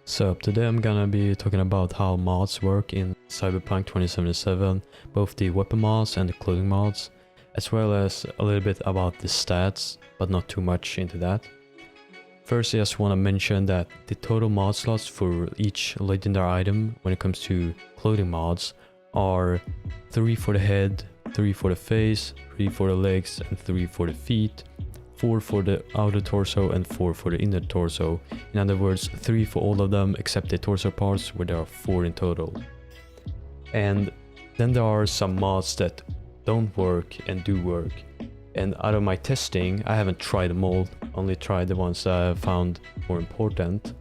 So today I'm gonna be talking about how mods work in Cyberpunk 2077, both the weapon mods and the clothing mods, as well as a little bit about the stats, but not too much into that. First, I just want to mention that the total mod slots for each legendary item when it comes to clothing mods are 3 for the head, 3 for the face, 3 for the legs, and 3 for the feet, 4 for the outer torso and 4 for the inner torso. In other words, 3 for all of them except the torso parts, where there are 4 in total. And then there are some mods that don't work and do work. And out of my testing, I haven't tried them all, only tried the ones that I found more important.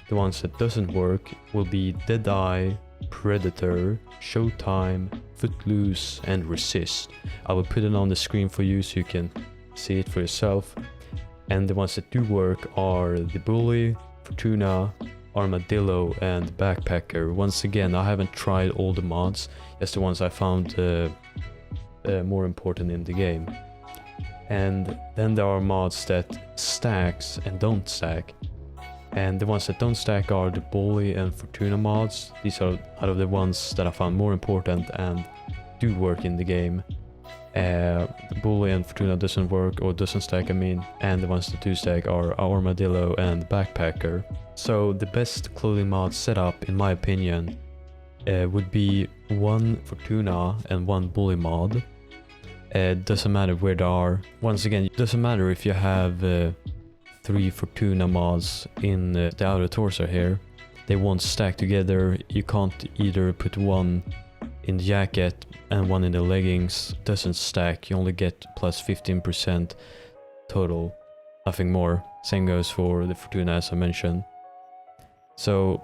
The ones that doesn't work will be Deadeye, Predator, Showtime, Footloose, and Resist. I will put it on the screen for you so you can see it for yourself. And the ones that do work are the Bully, Fortuna, Armadillo, and Backpacker. Once again, I haven't tried all the mods, just the ones I found more important in the game. And then there are mods that stacks and don't stack. And the ones that don't stack are the Bully and Fortuna mods. These are out of the ones that I found more important and do work in the game. The Bully and Fortuna doesn't work, or doesn't stack I mean, and the ones that do stack are Armadillo and Backpacker. So the best clothing mod setup, in my opinion, would be 1 Fortuna and 1 Bully mod. It doesn't matter where they are. Once again, it doesn't matter if you have 3 Fortuna mods in the outer torso here. They won't stack together. You can't either put one in the jacket and one in the leggings. Doesn't stack. You only get plus 15% total. Nothing more. Same goes for the Fortuna, as I mentioned. So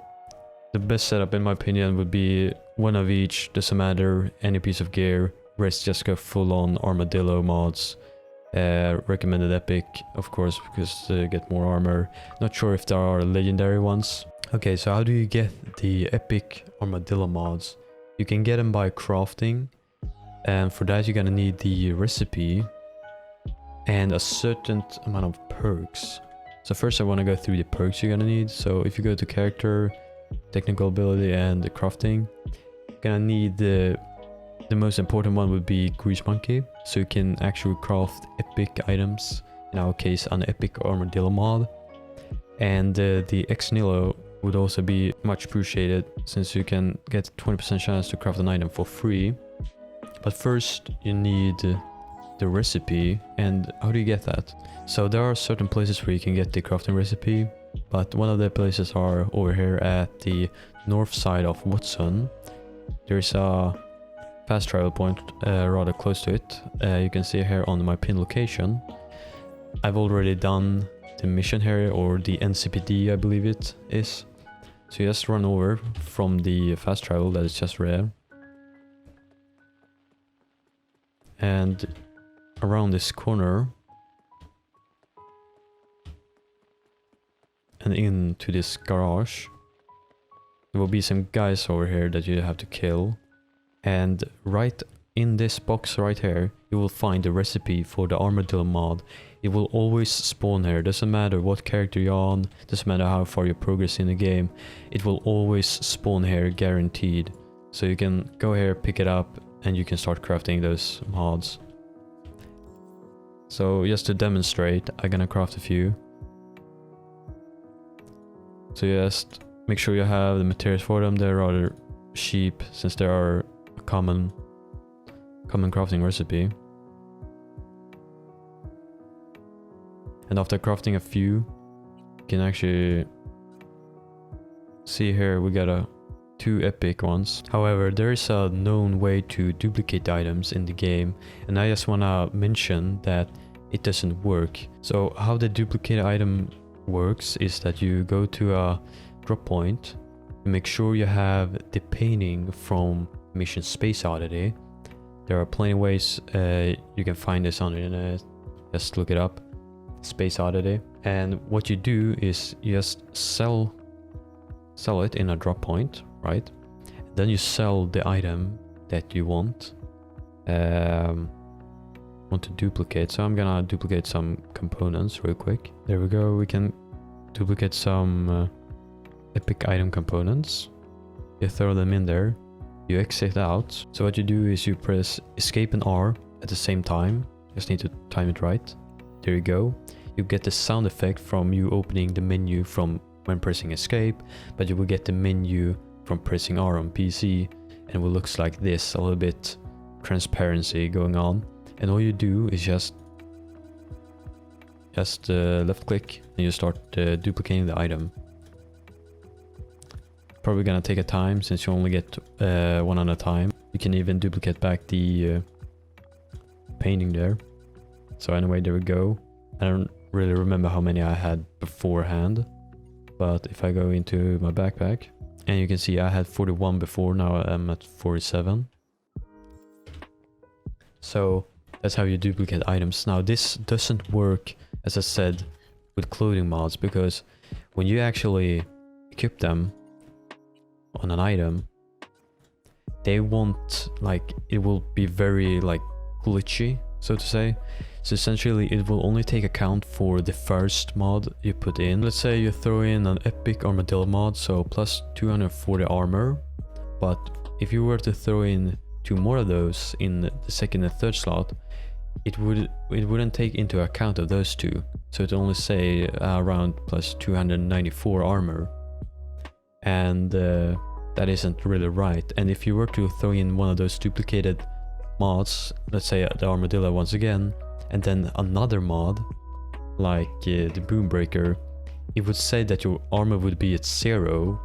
the best setup, in my opinion, would be 1 of each. Doesn't matter. Any piece of gear. Rest just go full on Armadillo mods. Recommended epic, of course, because they get more armor. Not sure if there are legendary ones. Okay, so how do you get the epic Armadillo mods? You can get them by crafting, and for that you're gonna need the recipe and a certain amount of perks. So first I want to go through the perks you're gonna need. So if you go to character, technical ability, and the crafting, you're gonna need the most important one would be Grease Monkey, so you can actually craft epic items, in our case an epic Armadillo mod. And the Ex Nihilo would also be much appreciated, since you can get 20% chance to craft an item for free. But first you need the recipe. And how do you get that? So there are certain places where you can get the crafting recipe, but one of the places are over here at the north side of Watson. There's a fast travel point rather close to it. You can see here on my pin location. I've already done the mission here, or the NCPD I believe it is. So you just run over from the fast travel that is just rare. And around this corner and into this garage, there will be some guys over here that you have to kill. And right in this box right here, you will find the recipe for the Armadillo mod. It will always spawn here. Doesn't matter what character you're on, doesn't matter how far you progress in the game. It will always spawn here, guaranteed. So you can go here, pick it up, and you can start crafting those mods. So just to demonstrate, I'm gonna craft a few. So just make sure you have the materials for them. They're rather cheap, since there are common crafting recipe. And after crafting a few, you can actually see here we got 2 epic ones. However, there is a known way to duplicate items in the game, and I just wanna mention that it doesn't work. So how the duplicate item works is that you go to a drop point, you make sure you have the painting from Mission Space Oddity. There are plenty of ways you can find this on the internet. Just look it up, Space Oddity. And what you do is you just sell it in a drop point, right? Then you sell the item that you want to duplicate. So I'm gonna duplicate some components real quick. There we go. We can duplicate some epic item components. You throw them in there. You exit out. So what you do is you press escape and R at the same time. Just need to time it right. There you go. You get the sound effect from you opening the menu from when pressing escape, but you will get the menu from pressing R on PC, and it will look like this, a little bit transparency going on. And all you do is just left click and you start duplicating the item. Probably gonna take a time since you only get one at a time. You can even duplicate back the painting there. So anyway, there we go. I don't really remember how many I had beforehand, but if I go into my backpack, and you can see I had 41 before, now I'm at 47. So that's how you duplicate items. Now this doesn't work, as I said, with clothing mods, because when you actually equip them on an item, they won't, like, it will be very like glitchy, so to say. So essentially it will only take account for the first mod you put in. Let's say you throw in an epic Armadillo mod, so plus 240 armor, but if you were to throw in 2 more of those in the second and third slot, it wouldn't take into account of those 2. So it only say around plus 294 armor, and that isn't really right. And if you were to throw in one of those duplicated mods, let's say the Armadillo once again, and then another mod like the Boombreaker, it would say that your armor would be at 0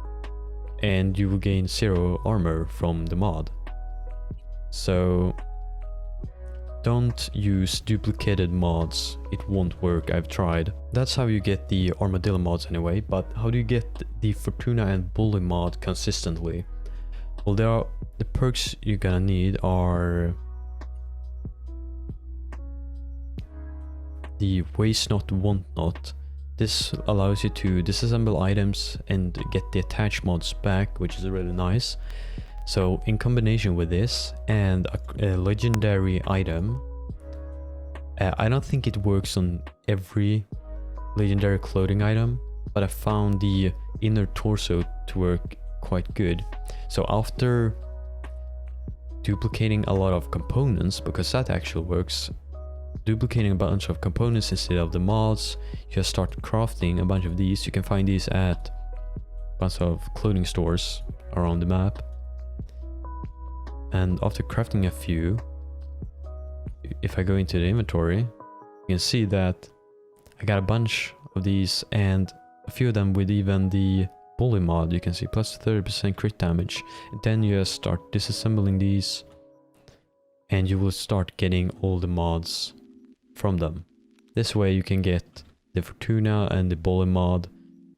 and you will gain 0 armor from the mod. So don't use duplicated mods, it won't work, I've tried. That's how you get the Armadillo mods anyway, but how do you get the Fortuna and Bully mod consistently? Well, the perks you're gonna need are the waste not, want not. This allows you to disassemble items and get the attached mods back, which is really nice. So in combination with this and a legendary item, I don't think it works on every legendary clothing item, but I found the inner torso to work quite good. So after duplicating a lot of components, because that actually works, duplicating a bunch of components instead of the mods, you just start crafting a bunch of these. You can find these at a bunch of clothing stores around the map. And after crafting a few, if I go into the inventory, you can see that I got a bunch of these, and a few of them with even the Bully mod. You can see plus 30% crit damage. And then you just start disassembling these, and you will start getting all the mods from them. This way you can get the Fortuna and the Bully mod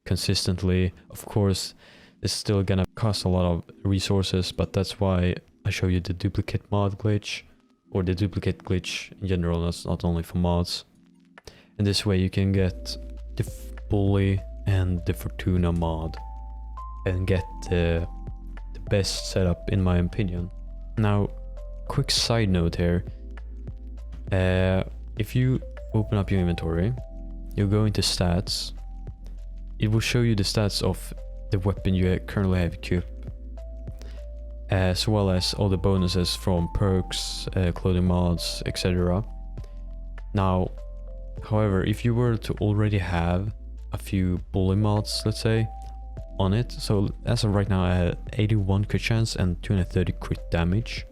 consistently. Of course, it's still gonna cost a lot of resources, but that's why I show you the duplicate mod glitch, or the duplicate glitch in general, that's not only for mods. And this way you can get the Bully and the Fortuna mod and get the best setup in my opinion. Now, quick side note here. If you open up your inventory, you go into stats, it will show you the stats of the weapon you currently have equipped, as well as all the bonuses from perks, clothing mods, etc. Now, however, if you were to already have a few Bully mods, let's say, on it, so as of right now I had 81 crit chance and 230 crit damage.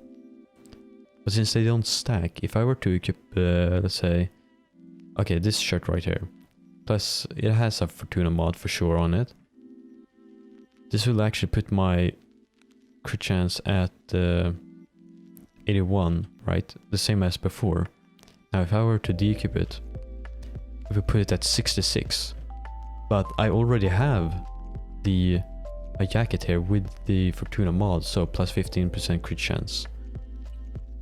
But since they don't stack, if I were to equip, let's say, okay, this shirt right here, plus it has a Fortuna mod for sure on it, this will actually put my crit chance at 81, right? The same as before. Now if I were to de-equip it, if we put it at 66, but I already have a jacket here with the Fortuna mod, so plus 15% crit chance.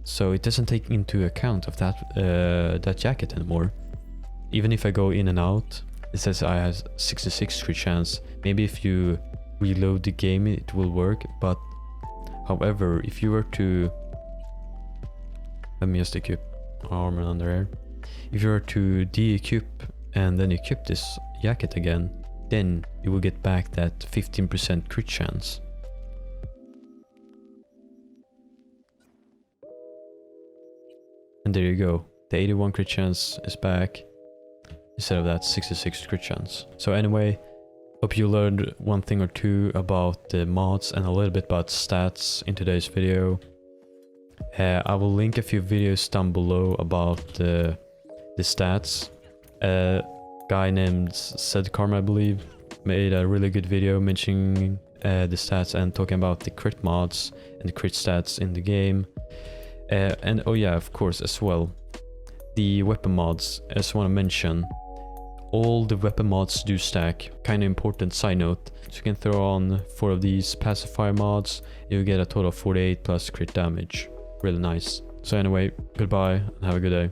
So it doesn't take into account of that jacket anymore. Even if I go in and out, it says I have 66 crit chance. Maybe if you reload the game it will work, but however, if you were to, let me just equip armor under here. If you were to de-equip and then equip this jacket again, then you will get back that 15% crit chance. And there you go, the 81 crit chance is back instead of that 66 crit chance. So anyway, hope you learned one thing or two about the mods and a little bit about stats in today's video. I will link a few videos down below about the stats. A guy named Said Karma, I believe, made a really good video mentioning the stats and talking about the crit mods and the crit stats in the game. And oh yeah, of course, as well, the weapon mods. I just want to mention, all the weapon mods do stack. Kind of important side note. So you can throw on 4 of these pacifier mods, you'll get a total of 48 plus crit damage. Really nice. So anyway, goodbye and have a good day.